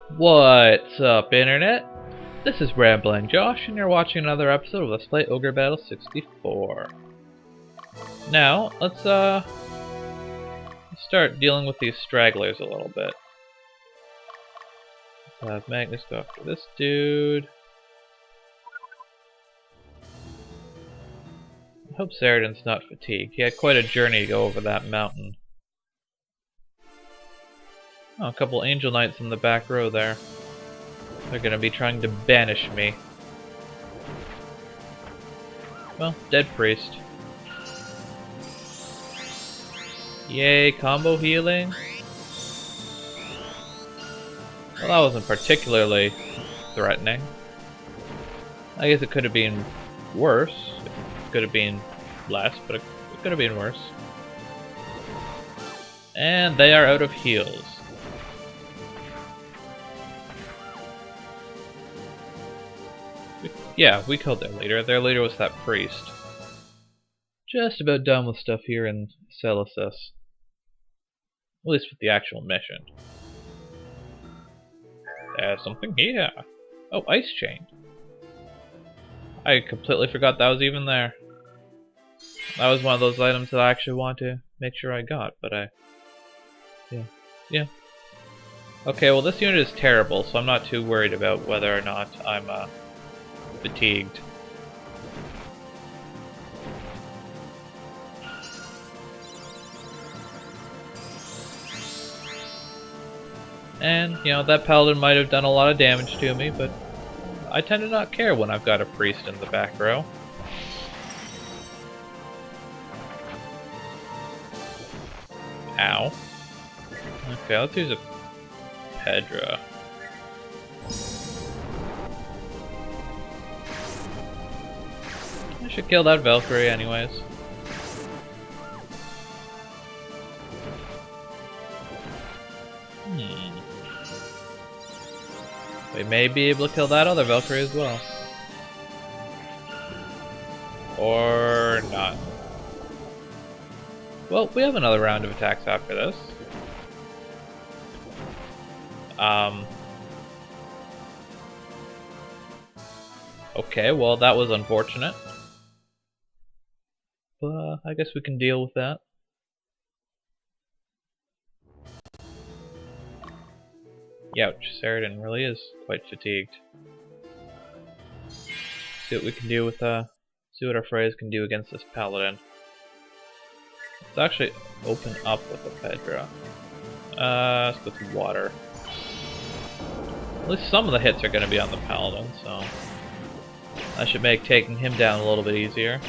What's up, Internet? This is Rambling Josh, and you're watching another episode of Let's Play Ogre Battle 64. Now, let's start dealing with these stragglers a little bit. Let's have Magnus go after this dude. I hope Saradin's not fatigued. He had quite a journey to go over that mountain. Oh, a couple angel knights in the back row there. They're gonna be trying to banish me. Well, dead priest. Yay, combo healing. Well, that wasn't particularly threatening. I guess it could have been worse. It could have been less, but it could have been worse. And they are out of heals. Yeah, we killed their leader. Their leader was that priest. Just about done with stuff here in Celesis. At least with the actual mission. There's something here. Oh, ice chain. I completely forgot that was even there. That was one of those items that I actually want to make sure I got, but Yeah. Okay, well this unit is terrible, so I'm not too worried about whether or not I'm, fatigued. And, you know, that paladin might have done a lot of damage to me, but I tend to not care when I've got a priest in the back row. Ow. Okay, let's use a Pedra. I should kill that Valkyrie anyways. We may be able to kill that other Valkyrie as well. Or not. Well, we have another round of attacks after this. Okay, well that was unfortunate. But I guess we can deal with that. Youch, Saradin really is quite fatigued. See what we can do with see what our phrase can do against this paladin. Let's actually open up with a Pedra. Let's go with water. At least some of the hits are going to be on the paladin, so that should make taking him down a little bit easier.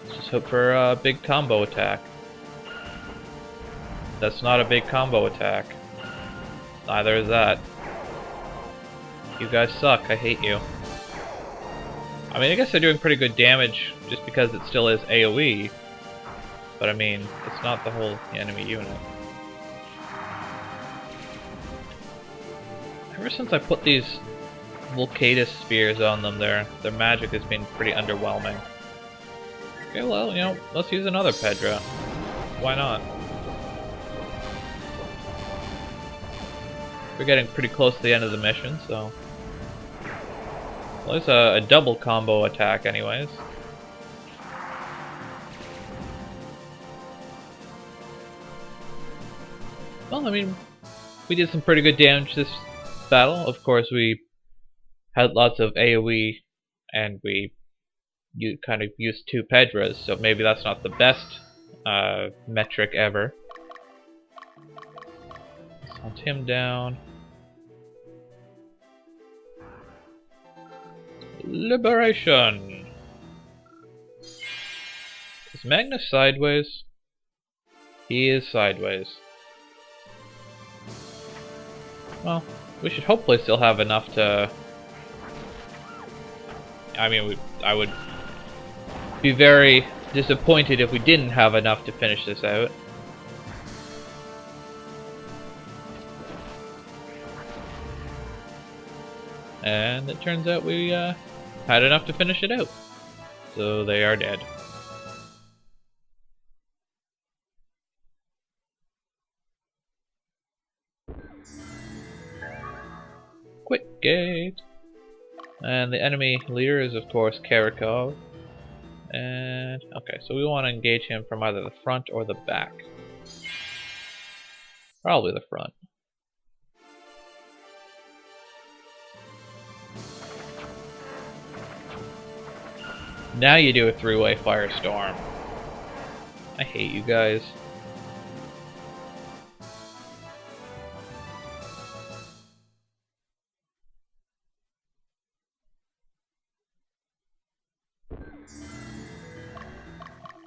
Let's just hope for a big combo attack. That's not a big combo attack. Neither is that. You guys suck, I hate you. I mean, I guess they're doing pretty good damage just because it still is AoE. But I mean, it's not the whole enemy unit. Ever since I put these Volcatus spears on them, their magic has been pretty underwhelming. Okay, well, you know, let's use another Pedra. Why not? We're getting pretty close to the end of the mission, so... Well, there's a double combo attack anyways. Well, I mean, we did some pretty good damage this battle. Of course, we had lots of AoE, and we kind of used 2 Pedras, so maybe that's not the best metric ever. Let's hunt him down. Liberation! Is Magnus sideways? He is sideways. Well, we should hopefully still have enough to... I mean, I would be very disappointed if we didn't have enough to finish this out. And it turns out we had enough to finish it out. So they are dead. Quick gate! And the enemy leader is of course Karakov. And okay, so we want to engage him from either the front or the back. Probably the front. Now you do a three-way firestorm. I hate you guys.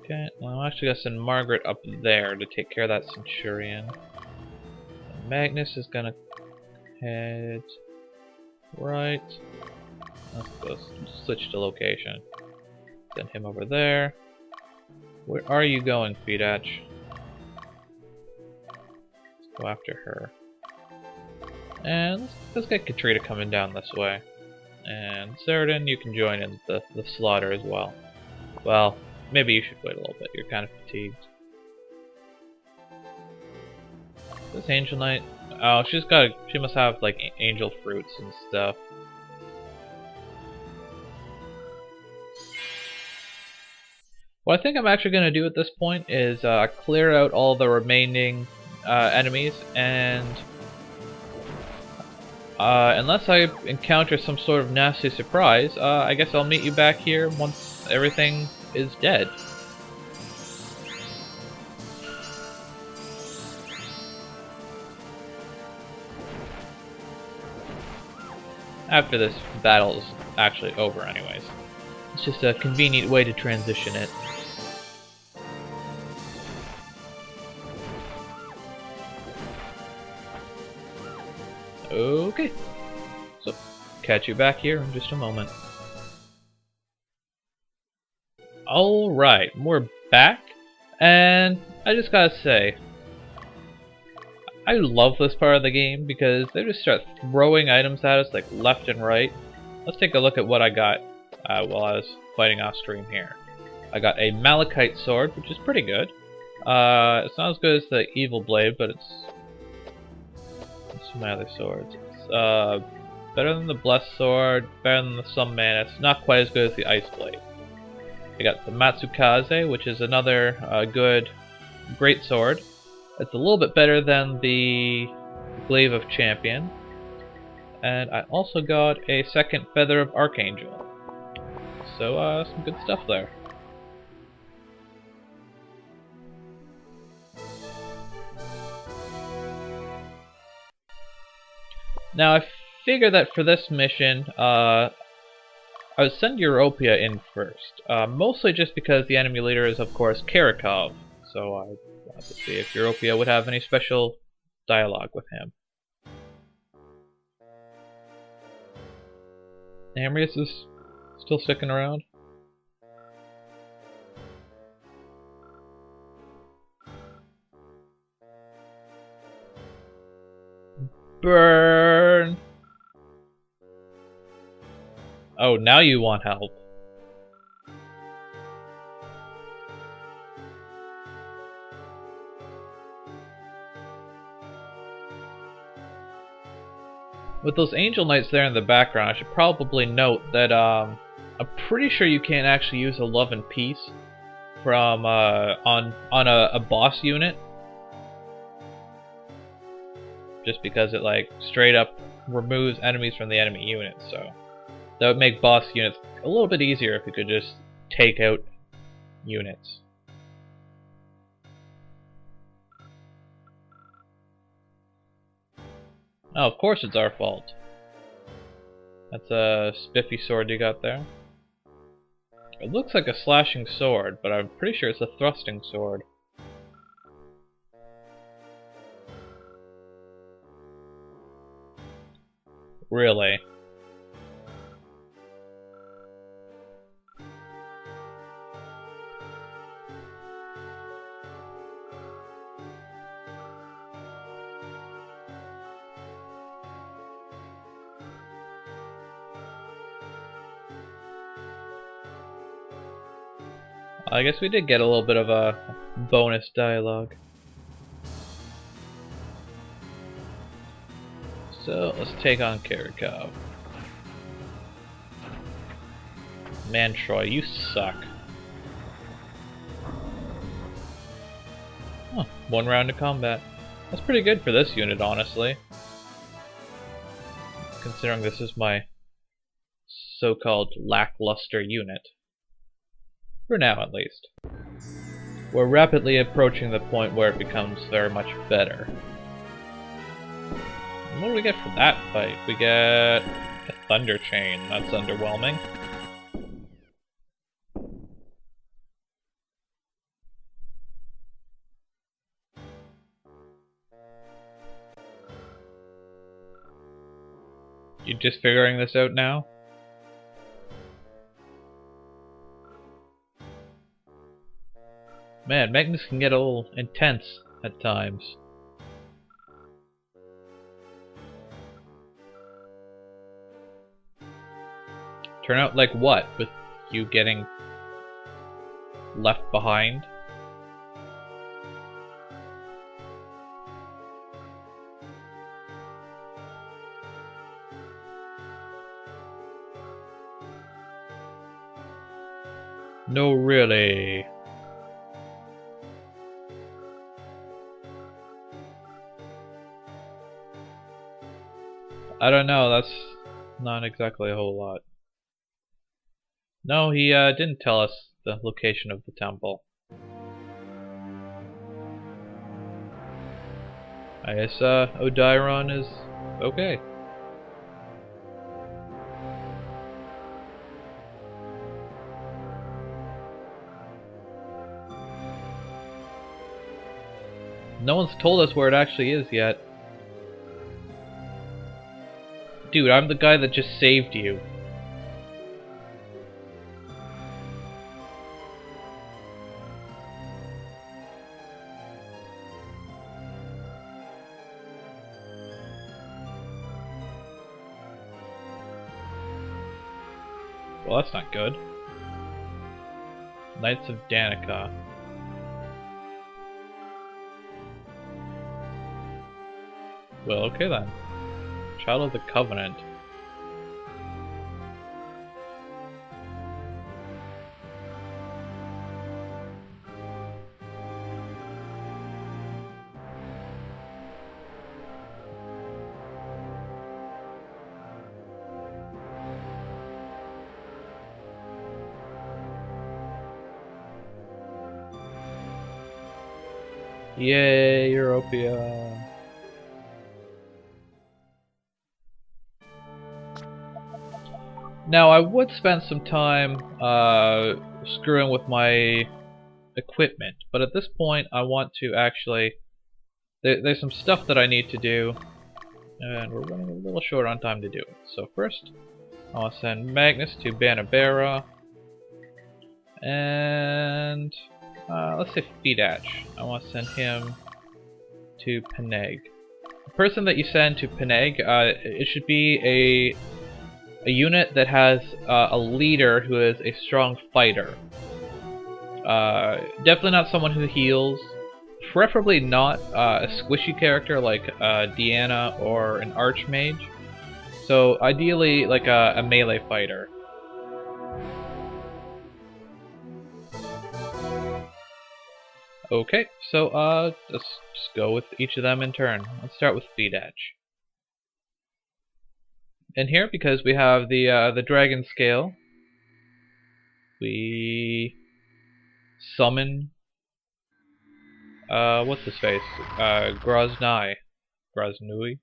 Okay, well, I'm actually gonna send Margaret up there to take care of that Centurion. And Magnus is gonna head right. Let's go switch to location. Send him over there. Where are you going, Fidach? Let's go after her. And let's get Katrina coming down this way. And Ceradan, you can join in the slaughter as well. Well, maybe you should wait a little bit. You're kind of fatigued. This Angel Knight. Oh, she must have like angel fruits and stuff. What I think I'm actually going to do at this point is clear out all the remaining enemies, and unless I encounter some sort of nasty surprise, I guess I'll meet you back here once everything is dead. After this battle is actually over anyways. It's just a convenient way to transition it. Okay, so catch you back here in just a moment. Alright, we're back, and I just gotta say, I love this part of the game because they just start throwing items at us like left and right. Let's take a look at what I got while I was fighting off stream here. I got a Malachite sword, which is pretty good. It's not as good as the Evil Blade, but it's my other swords. It's better than the Blessed Sword, better than the Sun Manus, not quite as good as the Ice Blade. I got the Matsukaze, which is another great sword. It's a little bit better than the Glaive of Champion. And I also got a second Feather of Archangel. So, some good stuff there. Now, I figure that for this mission, I would send Europia in first. Mostly just because the enemy leader is, of course, Karakov. So I wanted to see if Europia would have any special dialogue with him. Amrius is still sticking around. Burn! Oh, now you want help. With those Angel Knights there in the background, I should probably note that I'm pretty sure you can't actually use a Love and Peace from on a boss unit, just because it like straight up removes enemies from the enemy unit. So that would make boss units a little bit easier if you could just take out units. Oh, of course it's our fault. That's a spiffy sword you got there. It looks like a slashing sword, but I'm pretty sure it's a thrusting sword. Really? I guess we did get a little bit of a bonus dialogue. So let's take on Kirikov. Man, Troy, you suck. Huh, 1 round of combat. That's pretty good for this unit, honestly. Considering this is my so-called lackluster unit. For now, at least. We're rapidly approaching the point where it becomes very much better. And what do we get for that fight? We get a Thunder Chain. That's underwhelming. You just figuring this out now? Man, Magnus can get a little intense at times. Turn out like what? With you getting left behind? No, really. I don't know, that's not exactly a whole lot. No, he didn't tell us the location of the temple. I guess Odiron is okay. No one's told us where it actually is yet. Dude, I'm the guy that just saved you. Well, that's not good. Knights of Danica. Well, okay then. Child of the Covenant. Yay, Europia. Now, I would spend some time screwing with my equipment, but at this point I want to actually... There's some stuff that I need to do, and we're running a little short on time to do it. So first, I want to send Magnus to Banabera, and let's say Fidach. I want to send him to Peneg. The person that you send to Peneg, it should be a unit that has a leader who is a strong fighter. Definitely not someone who heals. Preferably not a squishy character like Deanna or an Archmage. So ideally like a melee fighter. Okay, so let's just go with each of them in turn. Let's start with Fidach. And here, because we have the dragon scale, we summon what's his face? Groznai. Groznui?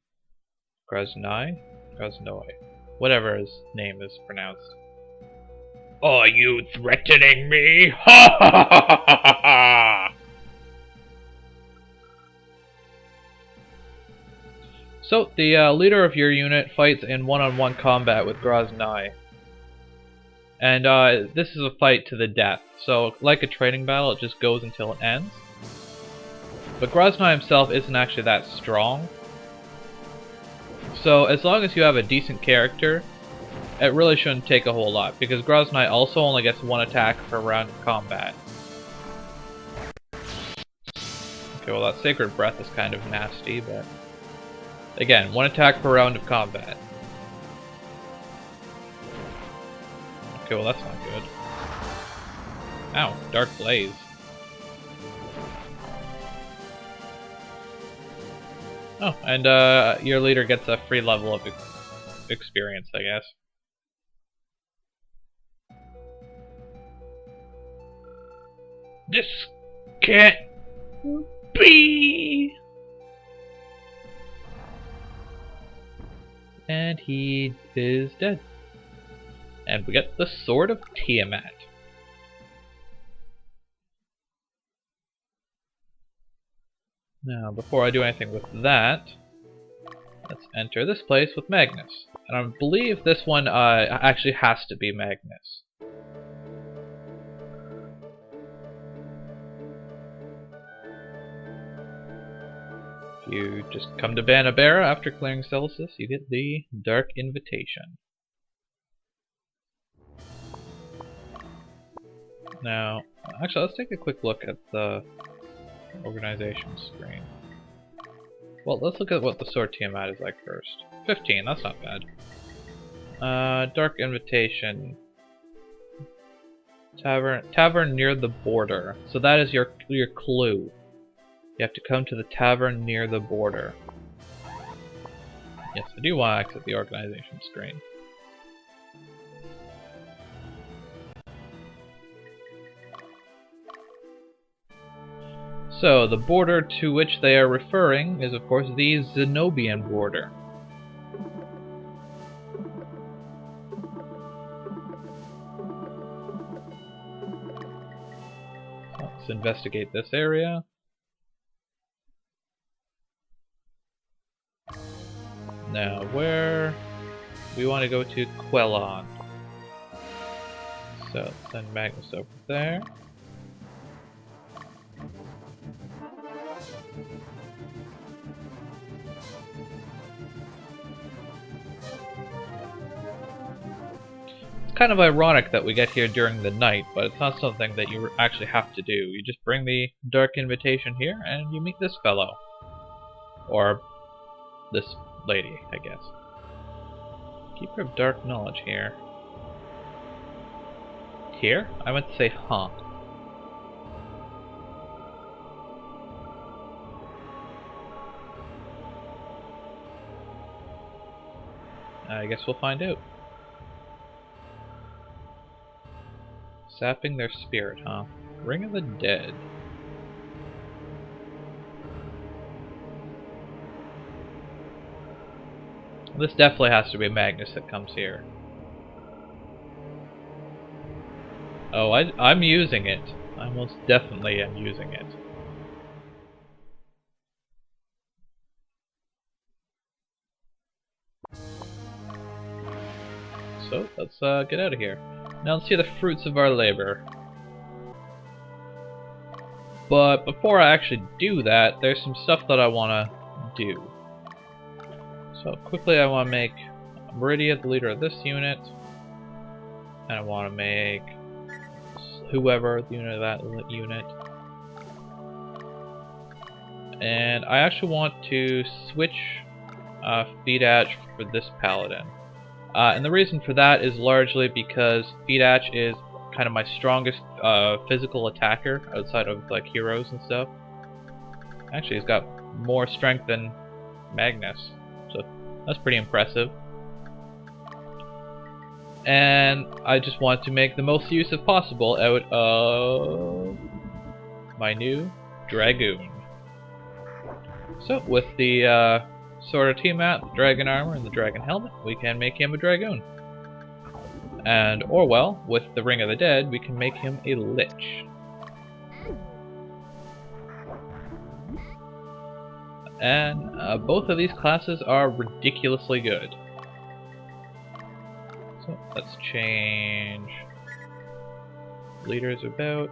Groznai? Groznoi. Whatever his name is pronounced. Are you threatening me? Ha ha ha ha ha ha! So, the leader of your unit fights in one-on-one combat with Groznai. And this is a fight to the death. So, like a training battle, it just goes until it ends. But Groznai himself isn't actually that strong. So, as long as you have a decent character, it really shouldn't take a whole lot, because Groznai also only gets one attack per round of combat. Okay, well that Sacred Breath is kind of nasty, but... Again, 1 attack per round of combat. Okay, well that's not good. Ow, Dark Blaze. Oh, and your leader gets a free level of experience, I guess. This can't be! And he is dead. And we get the Sword of Tiamat. Now, before I do anything with that, let's enter this place with Magnus. And I believe this one actually has to be Magnus. If you just come to Banabera after clearing Celesis, you get the Dark Invitation. Now, actually, let's take a quick look at the organization screen. Well, let's look at what the Sword Tiamat is like first. 15, that's not bad. Dark Invitation. Tavern near the border. So that is your clue. You have to come to the tavern near the border. Yes, I do want to exit the organization screen. So, the border to which they are referring is, of course, the Zenobian border. Let's investigate this area. Now, where we want to go to Quellon. So, let's send Magnus over there. It's kind of ironic that we get here during the night, but it's not something that you actually have to do. You just bring the Dark Invitation here, and you meet this fellow. Or this lady, I guess. Keeper of Dark Knowledge here. Here? I meant to say, huh. I guess we'll find out. Sapping their spirit, huh? Ring of the Dead. This definitely has to be Magnus that comes here. Oh, I'm using it. I most definitely am using it. So, let's get out of here. Now let's see the fruits of our labor. But before I actually do that, there's some stuff that I want to do. So quickly I want to make Meridia the leader of this unit. And I want to make whoever the unit of that unit. And I actually want to switch Fidach for this paladin. And the reason for that is largely because Fidach is kind of my strongest physical attacker outside of like heroes and stuff. Actually, he's got more strength than Magnus, so that's pretty impressive. And I just want to make the most use of possible out of my new Dragoon. So with the Sword of Tiamat, the Dragon Armor, and the Dragon Helmet, we can make him a Dragoon. And Orwell, with the Ring of the Dead, we can make him a Lich. And both of these classes are ridiculously good. So let's change leaders about.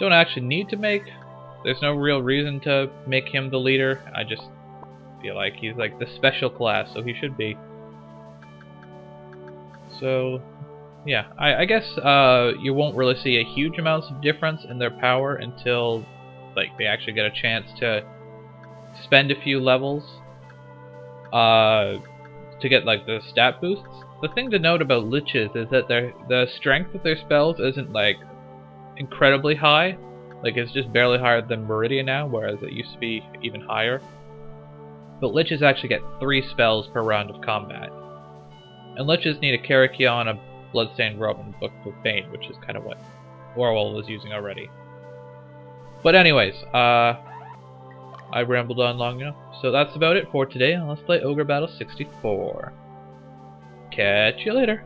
Don't actually need to make. There's no real reason to make him the leader. I just feel like he's like the special class, so he should be. So yeah, I guess you won't really see a huge amounts of difference in their power until like they actually get a chance to spend a few levels. to get like the stat boosts. The thing to note about liches is that the strength of their spells isn't like incredibly high. Like it's just barely higher than Meridian now, whereas it used to be even higher. But liches actually get 3 spells per round of combat. And liches need a Karakion, a Bloodstained Robe, and Book of Bane, which is kind of what Orwell was using already. But anyways, I rambled on long enough. So that's about it for today. Let's play Ogre Battle 64. Catch you later.